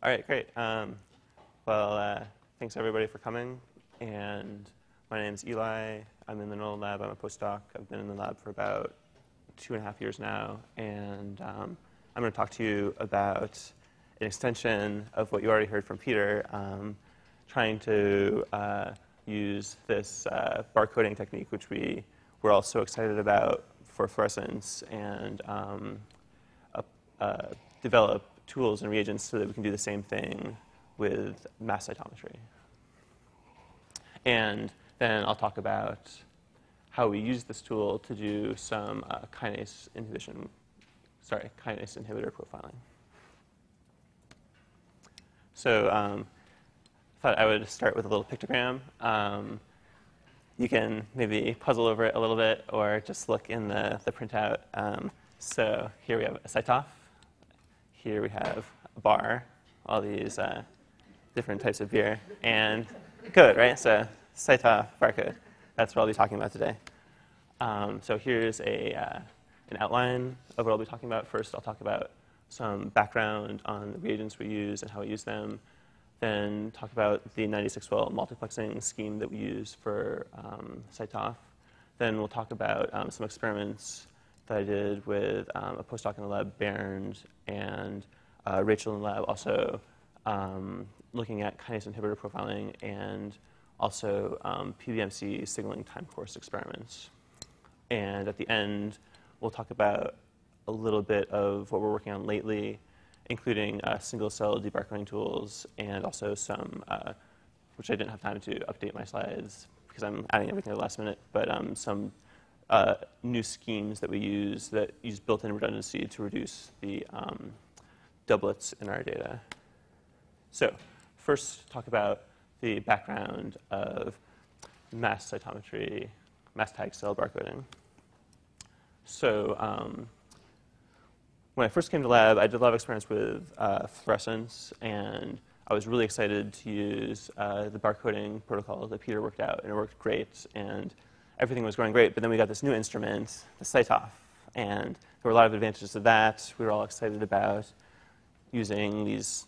All right, great. Thanks everybody for coming. And my name's Eli. I'm in the Nolan lab. I'm a postdoc. I've been in the lab for about 2.5 years now. And I'm going to talk to you about an extension of what you already heard from Peter, trying to use this barcoding technique, which we're all so excited about for fluorescence, and develop tools and reagents so that we can do the same thing with mass cytometry. And then I'll talk about how we use this tool to do some kinase inhibitor profiling. So I thought I would start with a little pictogram. You can maybe puzzle over it a little bit or just look in the printout. So here we have a cytoph. Here we have a bar, all these different types of beer, and code, right? So cytoph, barcode. That's what I'll be talking about today. So here's an outline of what I'll be talking about. First, I'll talk about some background on the reagents we use and how we use them. Then talk about the 96-well multiplexing scheme that we use for cytoph. Then we'll talk about some experiments that I did with a postdoc in the lab, Bernd, and Rachel in the lab, also looking at kinase inhibitor profiling and also PBMC signaling time course experiments. And at the end, we'll talk about a little bit of what we're working on lately, including single-cell debarcoding tools and also some, which I didn't have time to update my slides because I'm adding everything at the last minute, but some new schemes that we use that use built-in redundancy to reduce the doublets in our data. So first, talk about the background of mass cytometry, mass tag cell barcoding. So when I first came to lab, I did a lot of experience with fluorescence, and I was really excited to use the barcoding protocol that Peter worked out, and it worked great, and everything was going great. But then we got this new instrument, the cytoph, and there were a lot of advantages to that. We were all excited about using these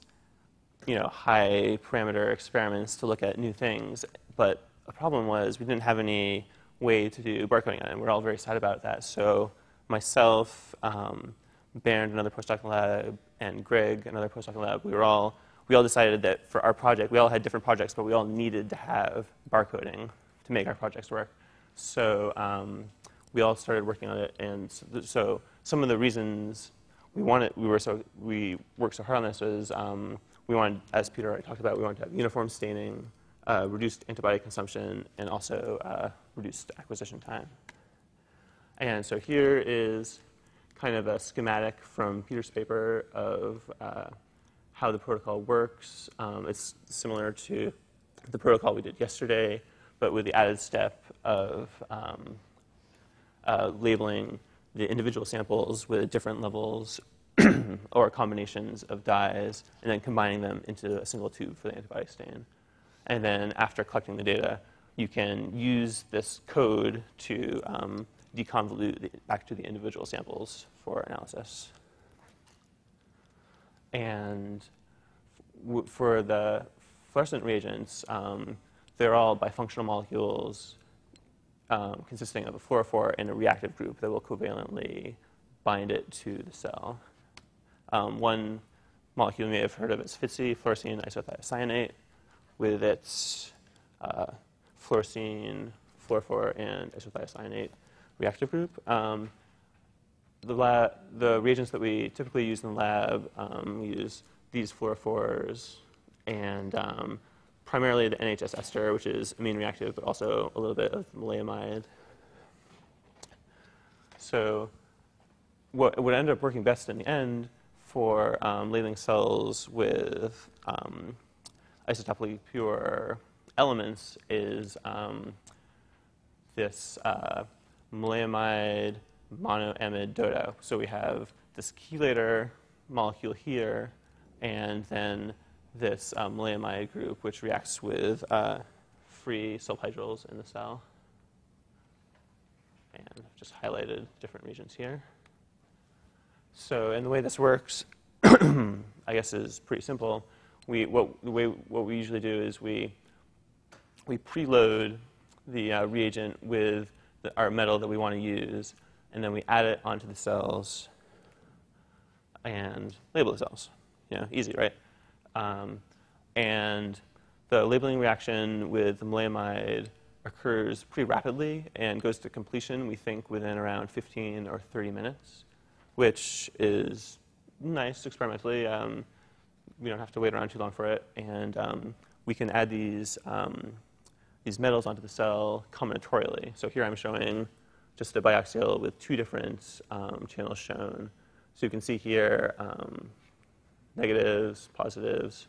high parameter experiments to look at new things. But the problem was we didn't have any way to do barcoding on it, and we're all very sad about that. So myself, Bernd, another postdoc in the lab, and Greg, another postdoc in the lab, we all decided that for our project, we all had different projects, but we all needed to have barcoding to make our projects work. So we all started working on it, and so some of the reasons we worked so hard on this was we wanted, as Peter already talked about, we wanted to have uniform staining, reduced antibody consumption, and also reduced acquisition time. And so here is kind of a schematic from Peter's paper of how the protocol works. It's similar to the protocol we did yesterday, but with the added step of labeling the individual samples with different levels or combinations of dyes, and then combining them into a single tube for the antibody stain. And then after collecting the data, you can use this code to deconvolute back to the individual samples for analysis. And for the fluorescent reagents, they're all bifunctional molecules consisting of a fluorophore and a reactive group that will covalently bind it to the cell. One molecule you may have heard of is FITC, fluorescein isothiocyanate, with its fluorescein, fluorophore, and isothiocyanate reactive group. The reagents that we typically use in the lab use these fluorophores and primarily the NHS ester, which is amine reactive, but also a little bit of maleimide. So what ended up working best in the end for labeling cells with isotopically pure elements is this maleimide monoamide dodo. So we have this chelator molecule here, and then this maleimide group, which reacts with free sulfhydryls in the cell. And I've just highlighted different regions here. So, and the way this works, I guess, is pretty simple. what we usually do is we preload the reagent with our metal that we want to use, and then we add it onto the cells and label the cells. Easy, right? And the labeling reaction with the maleimide occurs pretty rapidly and goes to completion, we think, within around 15 or 30 minutes, which is nice experimentally. We don't have to wait around too long for it, and we can add these metals onto the cell combinatorially. So here I'm showing just a biaxial with two different channels shown. So you can see here negatives, positives,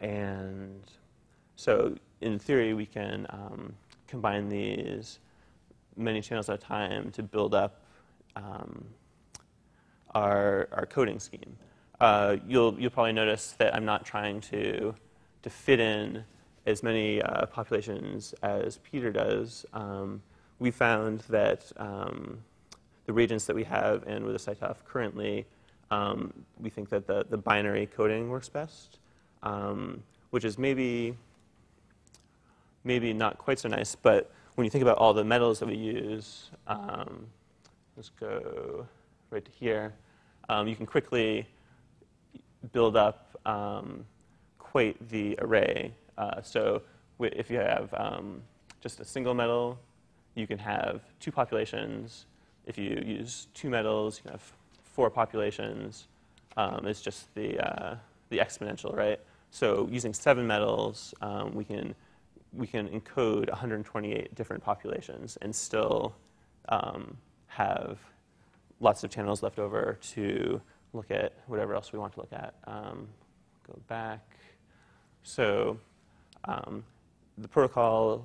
and so in theory we can combine these many channels at a time to build up our coding scheme. You'll probably notice that I'm not trying to fit in as many populations as Peter does. We found that the reagents that we have and with the CyTOF currently, we think that the binary coding works best, which is maybe not quite so nice, but when you think about all the metals that we use, let's go right to here, you can quickly build up quite the array. So if you have just a single metal, you can have two populations. If you use two metals, you can have four populations. It's just the exponential, right? So using 7 metals, we can encode 128 different populations and still have lots of channels left over to look at whatever else we want to look at. Go back. So the protocol,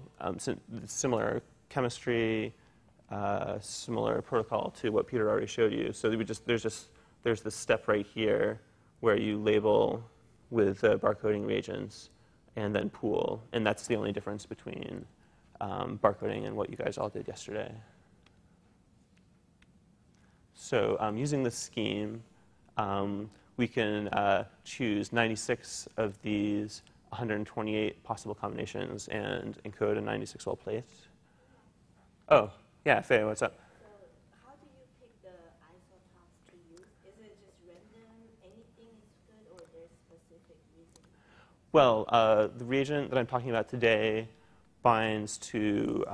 similar chemistry, similar protocol to what Peter already showed you. So there's this step right here where you label with barcoding reagents and then pool, and that's the only difference between barcoding and what you guys all did yesterday. So using this scheme, we can choose 96 of these 128 possible combinations and encode a 96-well plate. Oh, yeah, Faye, what's up? So how do you pick the isotopes to use? Is it just random, anything is good, or there's specific reason? Well, the reagent that I'm talking about today binds to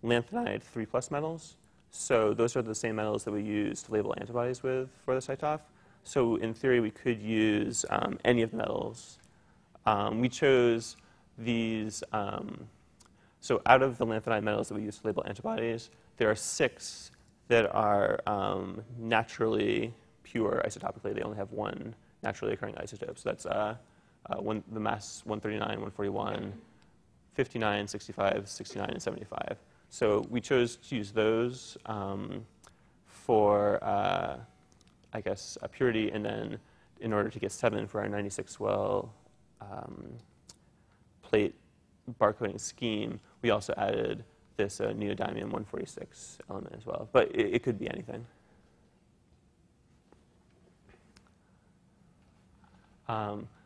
lanthanide 3+ metals. So those are the same metals that we use to label antibodies with for the CyTOF. So in theory, we could use any of the metals. We chose these. So out of the lanthanide metals that we use to label antibodies, there are 6 that are naturally pure isotopically. They only have one naturally occurring isotope. So that's the mass 139, 141, 59, 65, 69, and 75. So we chose to use those for, I guess, purity, and then in order to get 7 for our 96-well plate barcoding scheme, we also added this neodymium-146 element as well. But it could be anything.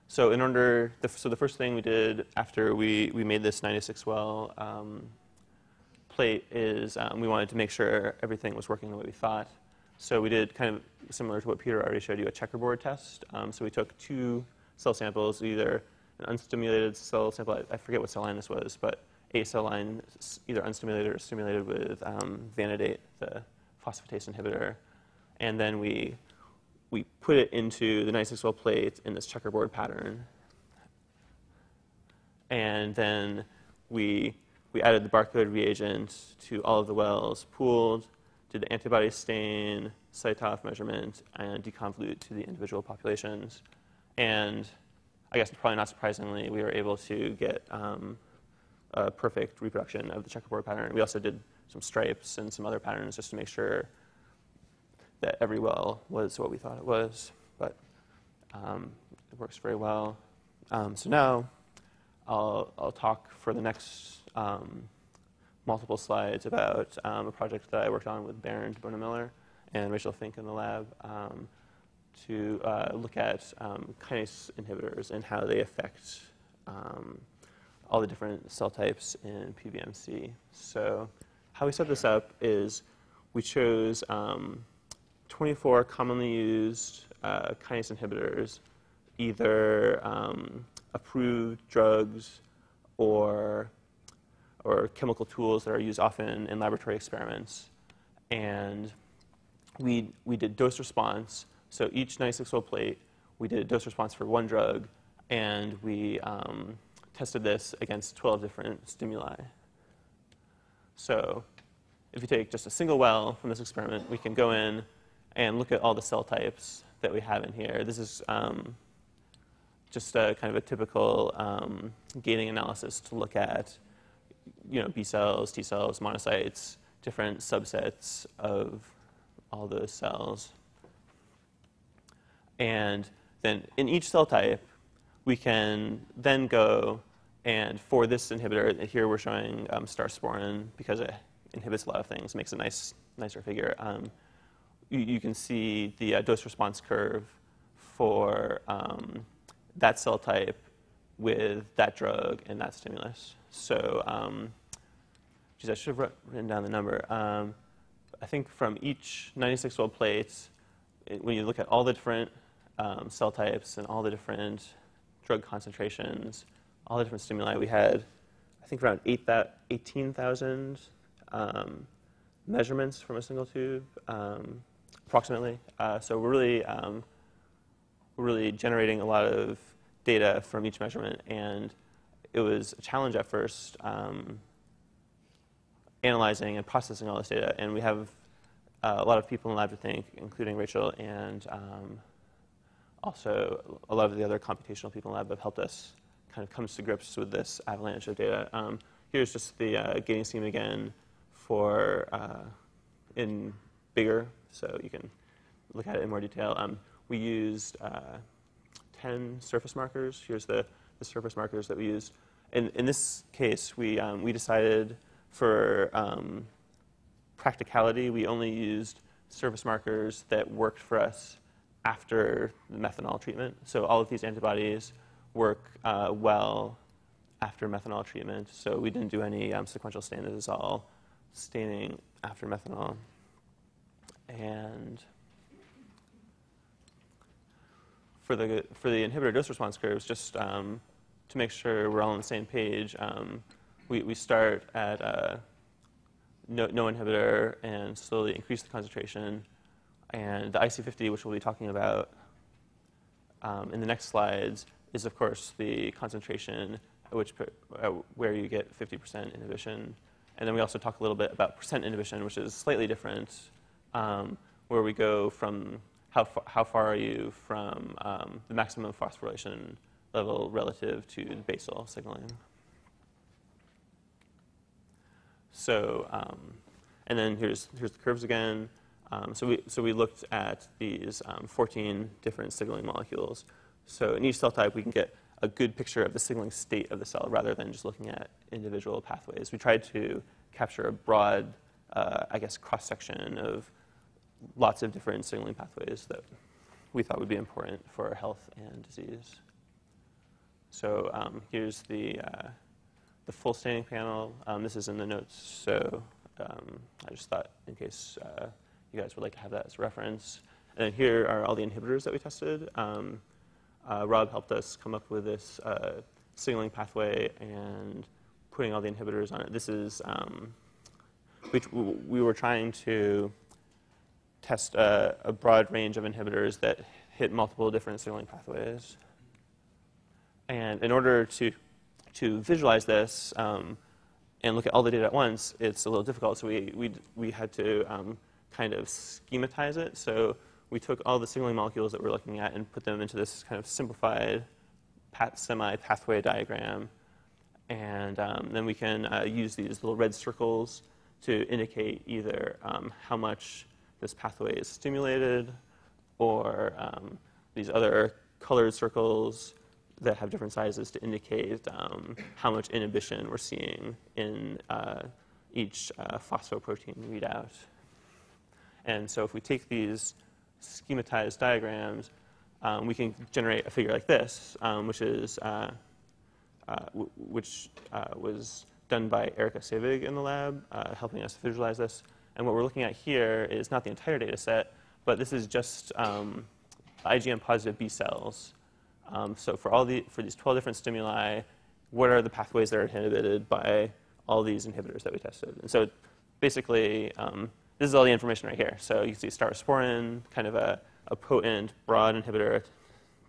So the first thing we did after we made this 96-well plate is we wanted to make sure everything was working the way we thought. So we did kind of similar to what Peter already showed you, a checkerboard test. So we took 2 cell samples, either an unstimulated cell sample, I forget what cell line this was, but a cell line either unstimulated or stimulated with vanadate, the phosphatase inhibitor. And then we put it into the 96-well plate in this checkerboard pattern. And then we added the barcode reagent to all of the wells, pooled, did the antibody stain, CyTOF measurement, and deconvolute to the individual populations. And I guess probably not surprisingly, we were able to get a perfect reproduction of the checkerboard pattern. We also did some stripes and some other patterns just to make sure that every well was what we thought it was. But it works very well. So now I'll talk for the next multiple slides about a project that I worked on with Bernd Bonemiller and Rachel Fink in the lab. look at kinase inhibitors and how they affect all the different cell types in PBMC. So how we set this up is we chose 24 commonly used kinase inhibitors, either approved drugs or chemical tools that are used often in laboratory experiments. And we did dose response. So each 96-well plate, we did a dose response for one drug, and we tested this against 12 different stimuli. So if you take just a single well from this experiment, we can go in and look at all the cell types that we have in here. This is just a kind of a typical gating analysis to look at, B cells, T cells, monocytes, different subsets of all those cells. And then in each cell type, we can then go and for this inhibitor, here we're showing starsporin because it inhibits a lot of things, makes a nicer figure. You can see the dose response curve for that cell type with that drug and that stimulus. So, geez, I should have written down the number. I think from each 96-well plate, when you look at all the different cell types and all the different drug concentrations, all the different stimuli, we had, I think, around 18,000 measurements from a single tube, approximately. So we're really generating a lot of data from each measurement, and it was a challenge at first analyzing and processing all this data. And we have a lot of people in the lab, I think, including Rachel, and also a lot of the other computational people in the lab have helped us kind of come to grips with this avalanche of data. Here's just the gating scheme again for in bigger, so you can look at it in more detail. We used 10 surface markers. Here's the surface markers that we used. In this case, we decided for practicality, we only used surface markers that worked for us after the methanol treatment. So all of these antibodies work well after methanol treatment. So we didn't do any sequential stain. This is all staining after methanol. And for the inhibitor dose response curves, just to make sure we're all on the same page, we start at no inhibitor and slowly increase the concentration. And the IC50, which we'll be talking about in the next slides, is of course the concentration at where you get 50% inhibition. And then we also talk a little bit about percent inhibition, which is slightly different, where we go from how far are you from the maximum phosphorylation level relative to the basal signaling. So, and then here's the curves again. So we looked at these 14 different signaling molecules. So in each cell type, we can get a good picture of the signaling state of the cell rather than just looking at individual pathways. We tried to capture a broad, cross-section of lots of different signaling pathways that we thought would be important for health and disease. So here's the full staining panel. This is in the notes, so I just thought in case you guys would like to have that as a reference. And then here are all the inhibitors that we tested. Rob helped us come up with this signaling pathway and putting all the inhibitors on it. This is, we were trying to test a broad range of inhibitors that hit multiple different signaling pathways. And in order to visualize this and look at all the data at once, it's a little difficult. So we had to kind of schematize it. So we took all the signaling molecules that we're looking at and put them into this kind of simplified semi-pathway diagram. And then we can use these little red circles to indicate either how much this pathway is stimulated, or these other colored circles that have different sizes to indicate how much inhibition we're seeing in each phosphoprotein readout. And so if we take these schematized diagrams, we can generate a figure like this, which was done by Erica Savig in the lab, helping us visualize this. And what we're looking at here is not the entire data set, but this is just IgM-positive B cells. So for these 12 different stimuli, what are the pathways that are inhibited by all these inhibitors that we tested? And so basically, this is all the information right here. So you can see staurosporin, kind of a potent, broad inhibitor,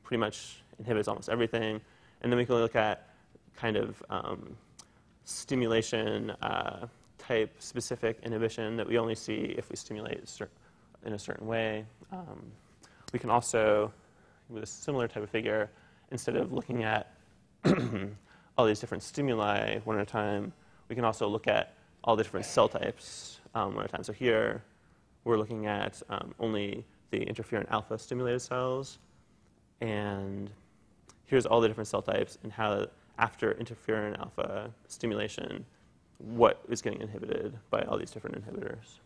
pretty much inhibits almost everything. And then we can look at kind of stimulation type specific inhibition that we only see if we stimulate in a certain way. We can also, with a similar type of figure, instead of looking at all these different stimuli one at a time, we can also look at all the different cell types one at a time. So here, we're looking at only the interferon alpha stimulated cells. And here's all the different cell types and how, after interferon alpha stimulation, what is getting inhibited by all these different inhibitors.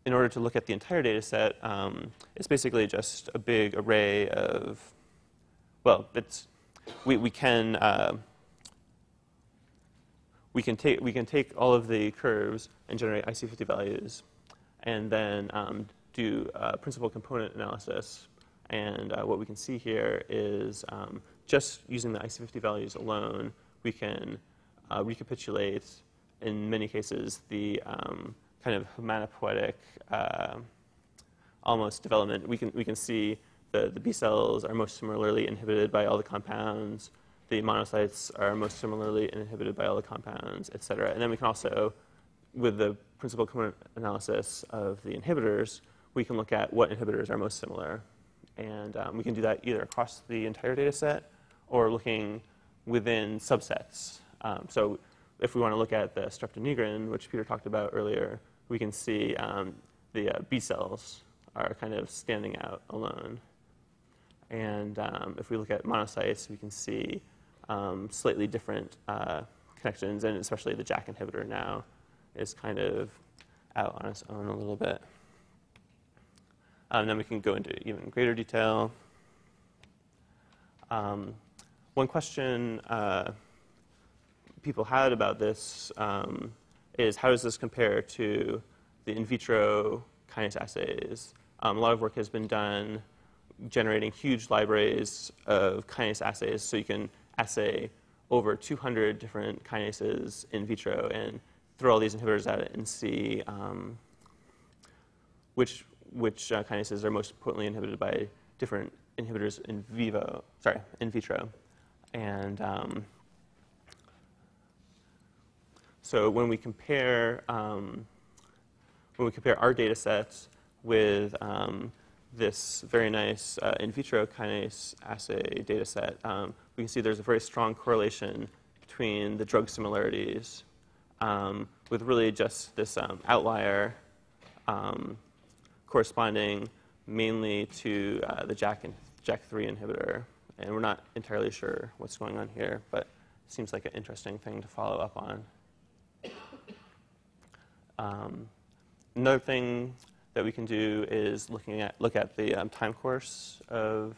In order to look at the entire data set, it's basically just a big array of, well, we can take all of the curves and generate IC50 values, and then do principal component analysis. And what we can see here is just using the IC50 values alone, we can recapitulate, in many cases, the kind of hematopoietic almost development. We can see the B cells are most similarly inhibited by all the compounds. The monocytes are most similarly inhibited by all the compounds, et cetera. And then we can also, with the principal component analysis of the inhibitors, we can look at what inhibitors are most similar. And we can do that either across the entire data set or looking within subsets. So if we want to look at the streptonegrin, which Peter talked about earlier, we can see the B cells are kind of standing out alone. And if we look at monocytes, we can see slightly different connections, and especially the JAK inhibitor now is kind of out on its own a little bit. And then we can go into even greater detail. One question people had about this is how does this compare to the in vitro kinase assays? A lot of work has been done generating huge libraries of kinase assays, so you can assay over 200 different kinases in vitro and throw all these inhibitors at it and see which kinases are most potently inhibited by different inhibitors in vitro. And so when we compare our data sets with this very nice in vitro kinase assay data set, we can see there's a very strong correlation between the drug similarities with really just this outlier corresponding mainly to the JAK3 inhibitor. And we're not entirely sure what's going on here, but it seems like an interesting thing to follow up on. Another thing that we can do is look at the time course of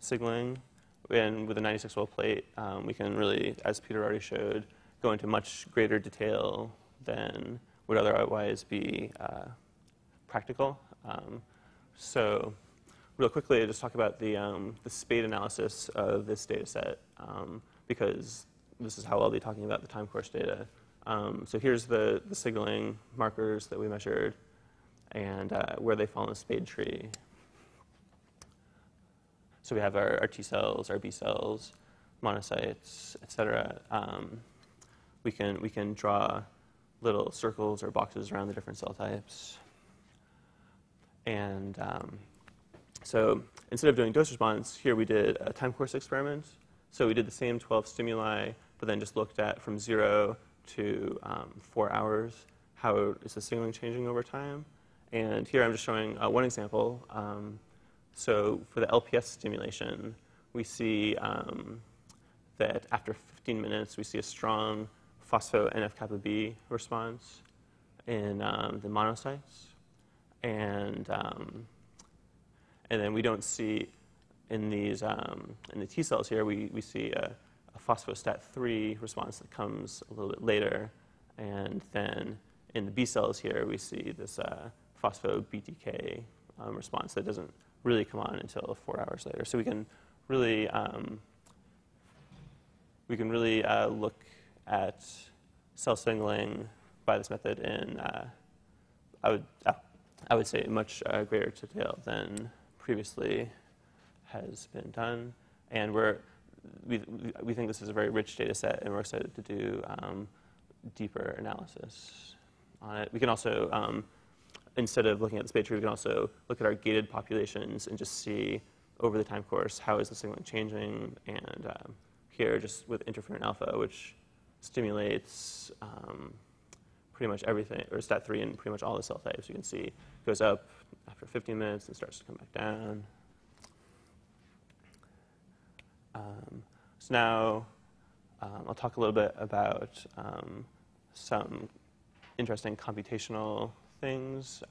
signaling. And with a 96-well plate, we can really, as Peter already showed, go into much greater detail than would otherwise be practical. So real quickly, I'll just talk about the spade analysis of this data set, because this is how I'll be talking about the time course data. So here's the signaling markers that we measured and where they fall in the spade tree. So we have our T cells, our B cells, monocytes, et cetera. We can draw little circles or boxes around the different cell types. And so instead of doing dose response, here we did a time course experiment. So we did the same 12 stimuli, but then just looked at from 0 to 4 hours, how is the signaling changing over time. And here I'm just showing one example. So for the LPS stimulation, we see that after 15 minutes, we see a strong phospho-NF-kappa B response. in the monocytes, and then we don't see in these in the T cells here we see a phosphostat-3 response that comes a little bit later, and then in the B cells here we see this phospho-BTK response that doesn't really come on until 4 hours later. So we can really look at cell signaling by this method in I would say much greater detail than previously has been done, and we think this is a very rich data set, and we're excited to do deeper analysis on it. We can also, instead of looking at the spade tree, we can also look at our gated populations and just see over the time course how is the signaling changing, and here just with interferon alpha, which stimulates pretty much everything, or STAT3 in pretty much all the cell types. You can see it goes up after 15 minutes and starts to come back down. So now I'll talk a little bit about some interesting computational things.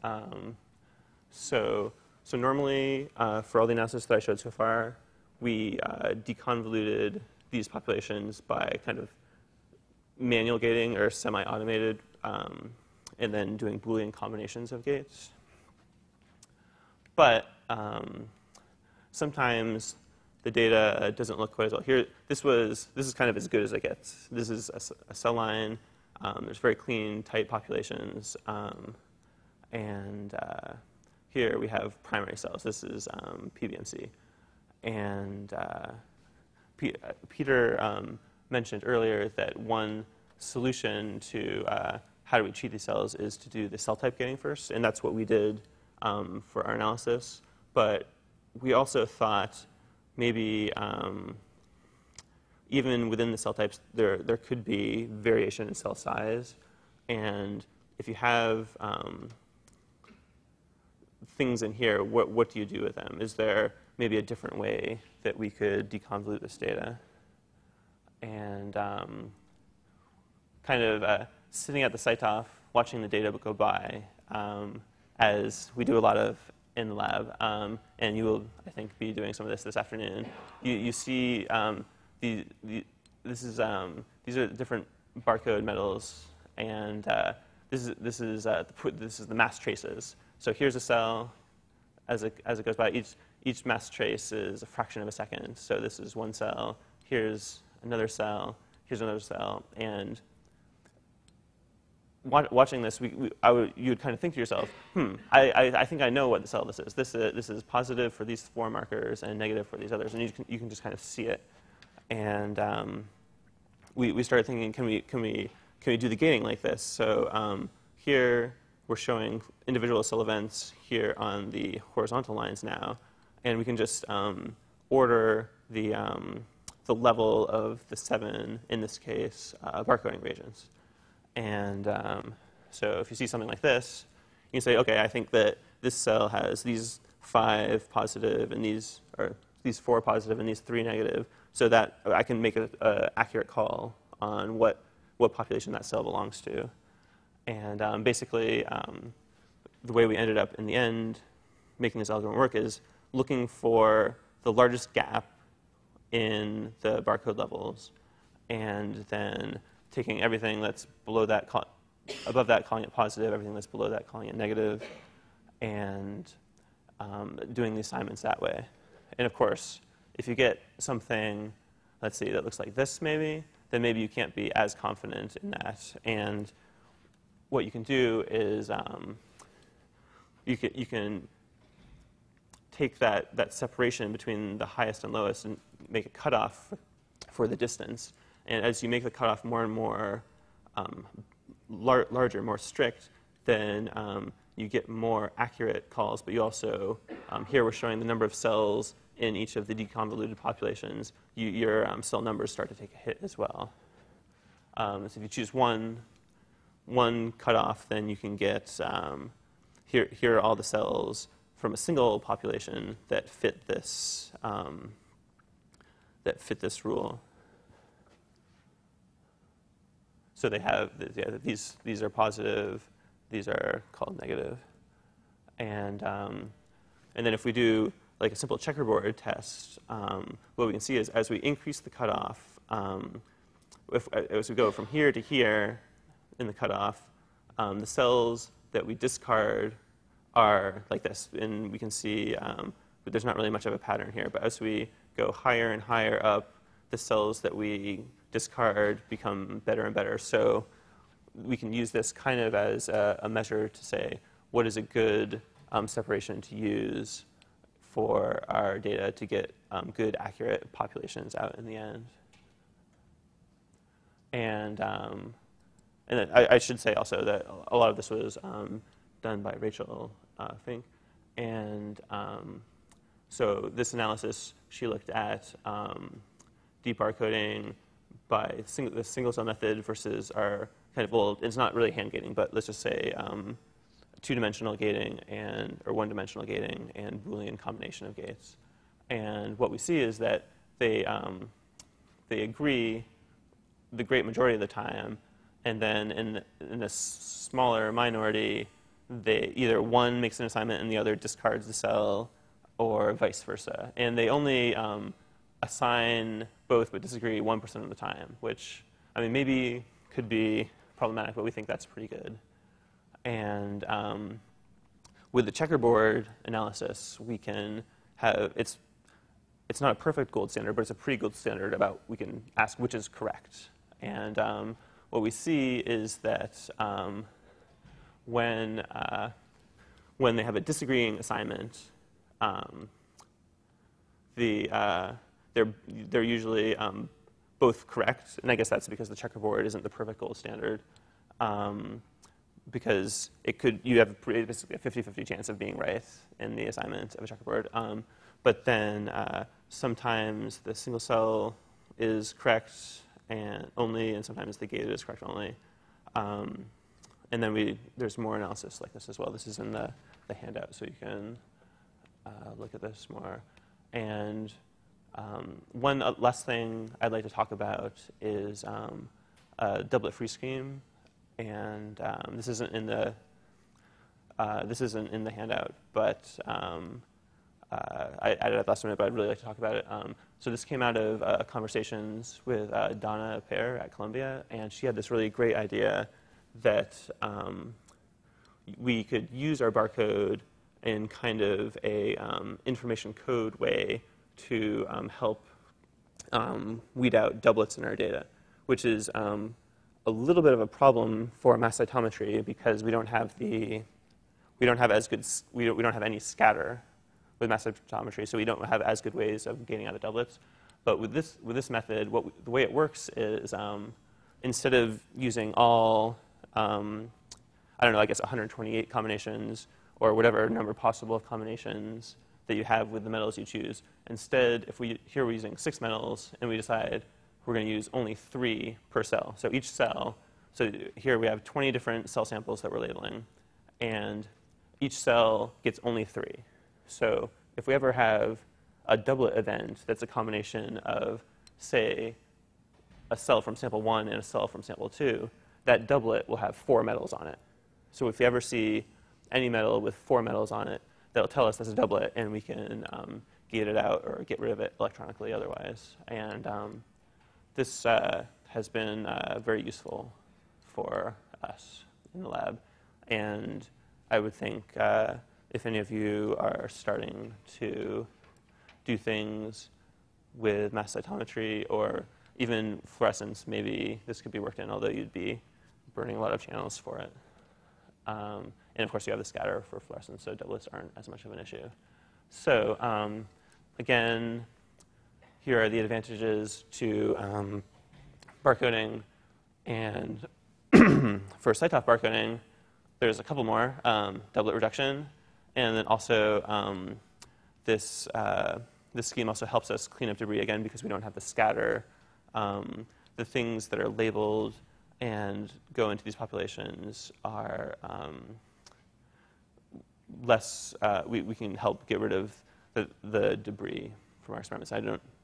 So normally, for all the analysis that I showed so far, we deconvoluted these populations by kind of manual gating or semi-automated, and then doing Boolean combinations of gates. But sometimes the data doesn't look quite as well. Here, this is kind of as good as it gets. This is a cell line. There's very clean, tight populations, and here we have primary cells. This is PBMC, and Peter mentioned earlier that one solution to how do we treat these cells is to do the cell type gating first, and that's what we did for our analysis. But we also thought maybe even within the cell types, there could be variation in cell size, and if you have things in here, what do you do with them? Is there maybe a different way that we could deconvolute this data? And kind of sitting at the CyTOF, watching the data go by, as we do a lot of in the lab, and you will, I think, be doing some of this afternoon. You see these are different barcode metals, and this is the mass traces. So here's a cell. As it goes by, each mass trace is a fraction of a second. So this is one cell. Here's another cell. Here's another cell. And watching this, you would kind of think to yourself, I think I know what the cell this is. This is positive for these 4 markers and negative for these others, and you can just kind of see it. And we started thinking, can we do the gating like this? So here we're showing individual cell events here on the horizontal lines now, and we can just order the level of the 7, in this case, barcoding reagents. And so if you see something like this, you can say, OK, I think that this cell has these 5 positive and these 4 positive and these 3 negative, so that I can make an accurate call on what population that cell belongs to. And basically, the way we ended up in the end making this algorithm work is looking for the largest gap in the barcode levels, and then taking everything that's below that, above that, calling it positive, everything that's below that, calling it negative, and doing the assignments that way. And of course, if you get something, let's see, that looks like this maybe, then maybe you can't be as confident in that. And what you can do is you can take that separation between the highest and lowest and make a cutoff for the distance. And as you make the cutoff more and more larger, more strict, then you get more accurate calls. But you also, here we're showing the number of cells in each of the deconvoluted populations. Your cell numbers start to take a hit as well. So if you choose one cutoff, then you can get, here are all the cells from a single population that fit this rule. So they have, these are positive, these are called negative. And then if we do like a simple checkerboard test, what we can see is as we increase the cutoff, as we go from here to here in the cutoff, the cells that we discard are like this. And we can see, but there's not really much of a pattern here. But as we go higher and higher up, the cells that we discard become better and better. So we can use this kind of as a measure to say, what is a good separation to use for our data to get good, accurate populations out in the end. And then I should say also that a lot of this was done by Rachel Fink. And so this analysis, she looked at deep barcoding by the single cell method versus our kind of, well, it's not really hand gating, but let's just say two-dimensional gating or one-dimensional gating and Boolean combination of gates. And what we see is that they agree the great majority of the time, and then in a smaller minority, they either one makes an assignment and the other discards the cell, or vice versa. And they only assign both but disagree 1% of the time, which, I mean, maybe could be problematic, but we think that's pretty good. And with the checkerboard analysis, we can have, it's not a perfect gold standard, but it's a pretty gold standard about, we can ask which is correct. And what we see is that when they have a disagreeing assignment, they're usually both correct, and I guess that's because the checkerboard isn't the perfect gold standard, because you have basically a 50-50 chance of being right in the assignment of a checkerboard. But then sometimes the single cell is correct and sometimes the gated is correct only. And then there's more analysis like this as well. This is in the handout, so you can look at this more. And one last thing I'd like to talk about is a doublet free scheme. And this isn't in the handout, but I added it last minute, but I'd really like to talk about it. So this came out of conversations with Donna Pear at Columbia, and she had this really great idea that we could use our barcode in kind of a information code way to help weed out doublets in our data, which is a little bit of a problem for mass cytometry because we don't have any scatter with mass cytometry, so we don't have as good ways of gating out the doublets. But with this method, the way it works is instead of using all I don't know, I guess 128 combinations or whatever number possible of combinations that you have with the metals you choose. Instead, here we're using 6 metals, and we decide we're going to use only 3 per cell. So each cell, so here we have 20 different cell samples that we're labeling, and each cell gets only 3. So if we ever have a doublet event that's a combination of, say, a cell from sample 1 and a cell from sample 2, that doublet will have 4 metals on it. So if we ever see any metal with 4 metals on it, that'll tell us that's a doublet, and we can gate it out or get rid of it electronically otherwise. And this has been very useful for us in the lab. And I would think if any of you are starting to do things with mass cytometry or even fluorescence, maybe this could be worked in, although you'd be burning a lot of channels for it. And of course, you have the scatter for fluorescence, so doublets aren't as much of an issue. So again, here are the advantages to barcoding. And for CyTOF barcoding, there's a couple more. Doublet reduction. And then also, this scheme also helps us clean up debris, again, because we don't have the scatter. The things that are labeled and go into these populations are less, we can help get rid of the debris from our experiments.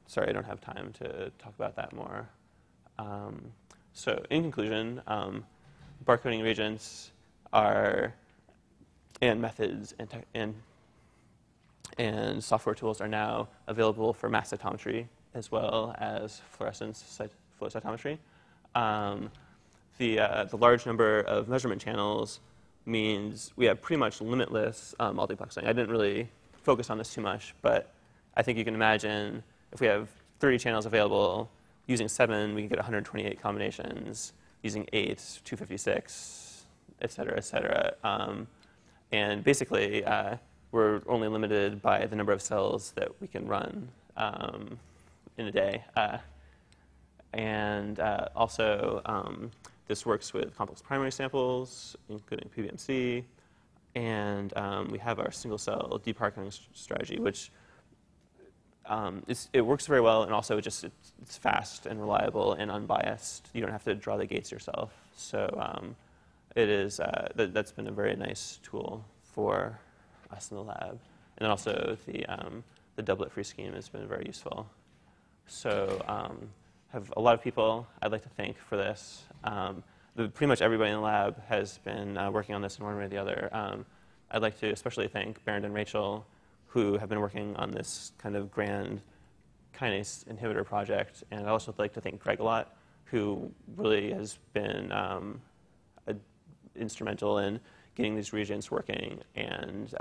Sorry, I don't have time to talk about that more. So in conclusion, barcoding reagents are and methods and software tools are now available for mass cytometry as well as fluorescence flow cytometry. The large number of measurement channels means we have pretty much limitless multiplexing. I didn't really focus on this too much, but I think you can imagine if we have 30 channels available, using 7, we can get 128 combinations. Using 8, 256, et cetera, et cetera. And basically, we're only limited by the number of cells that we can run in a day. Also, this works with complex primary samples, including PBMC. And we have our single-cell departicling strategy, which it works very well, and also it's fast and reliable and unbiased. You don't have to draw the gates yourself. So that's been a very nice tool for us in the lab. And then also the doublet-free scheme has been very useful. So have a lot of people I'd like to thank for this. Pretty much everybody in the lab has been working on this in one way or the other. I'd like to especially thank Bernd and Rachel, who have been working on this kind of grand kinase inhibitor project. And I'd also like to thank Greg a lot, who really has been instrumental in getting these reagents working and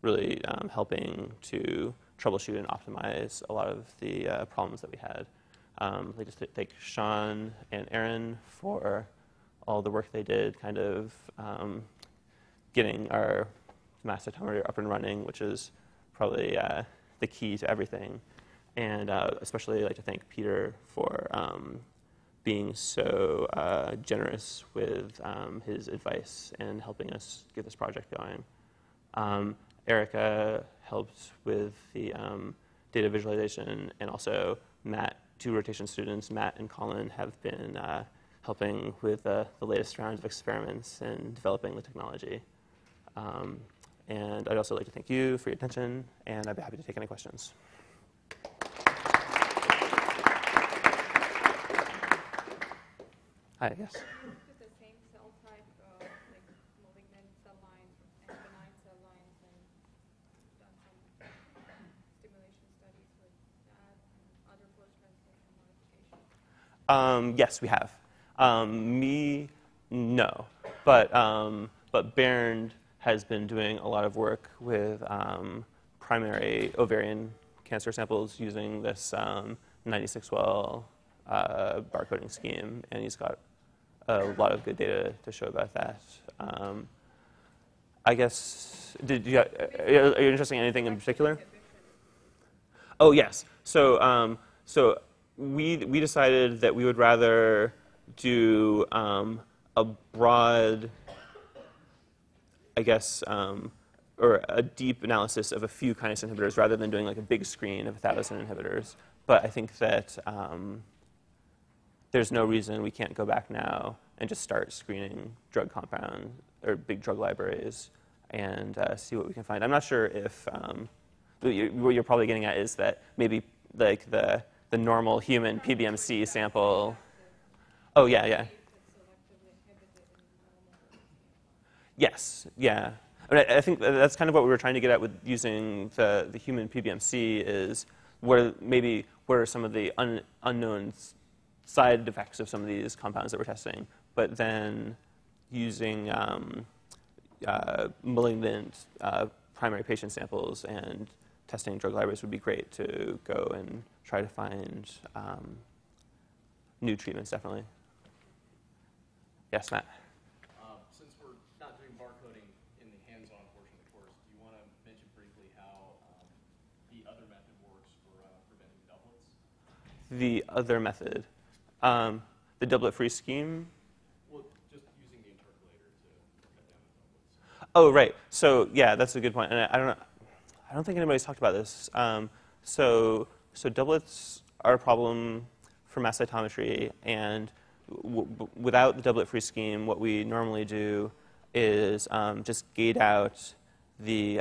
really helping to troubleshoot and optimize a lot of the problems that we had. I'd like to thank Sean and Aaron for all the work they did kind of getting our mass cytometer up and running, which is probably the key to everything. And especially I'd like to thank Peter for being so generous with his advice and helping us get this project going. Erica helped with the data visualization, and also Matt, 2 rotation students, Matt and Colin, have been helping with the latest round of experiments and developing the technology. And I'd also like to thank you for your attention, and I'd be happy to take any questions. Hi, yes? Is the same cell type, like malignant cell lines and benign cell lines, and done some stimulation studies with that and other post-translational modifications? Yes, we have. Me, no. But Bernd has been doing a lot of work with primary ovarian cancer samples using this 96-well barcoding scheme, and he's got a lot of good data to show about that. I guess, are you interested in anything in particular? Oh, yes. So we decided that we would rather do a broad, I guess, or a deep analysis of a few kinase inhibitors rather than doing like a big screen of 1,000 inhibitors. But I think that there's no reason we can't go back now and just start screening drug compound or big drug libraries and see what we can find. I'm not sure if what you're probably getting at is that maybe like the normal human PBMC sample. Oh yeah, yeah. Yes, yeah. I think that's kind of what we were trying to get at with using the human PBMC is what are some of the unknown side effects of some of these compounds that we're testing, but then using malignant primary patient samples and testing drug libraries would be great to go and try to find new treatments, definitely. Yes, Matt? Since we're not doing barcoding in the hands-on portion of the course, do you want to mention briefly how the other method works for preventing doublets? The other method? The doublet-free scheme? Well, just using the interpolator to cut down the doublets. Oh, right. So yeah, that's a good point. And I don't think anybody's talked about this. So doublets are a problem for mass cytometry, and without the doublet-free scheme, what we normally do is just gate out the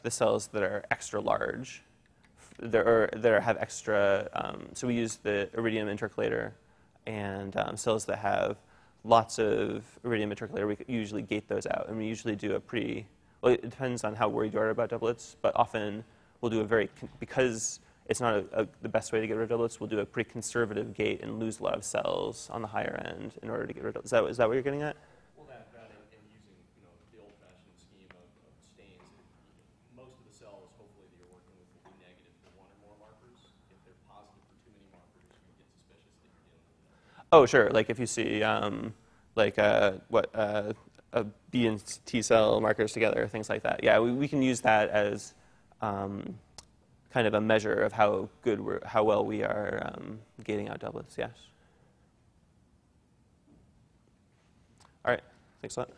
cells that are extra large, that have extra. So we use the iridium intercalator, and cells that have lots of iridium matriculae, we usually gate those out. And we usually do a pretty, well, it depends on how worried you are about doublets, but often we'll do a very, because it's not the best way to get rid of doublets, we'll do a pretty conservative gate and lose a lot of cells on the higher end in order to get rid of, is that what you're getting at? Well, that and using, the old-fashioned scheme of stains, most of the cells, hopefully, that you're working with will be negative for one or more markers. If they're positive for too many markers, you get suspicious that you're dealing with that. Oh, sure. Like if you see a B and T cell markers together, things like that. Yeah, we can use that as kind of a measure of how well we are gating out doublets. Yes. All right. Thanks a lot.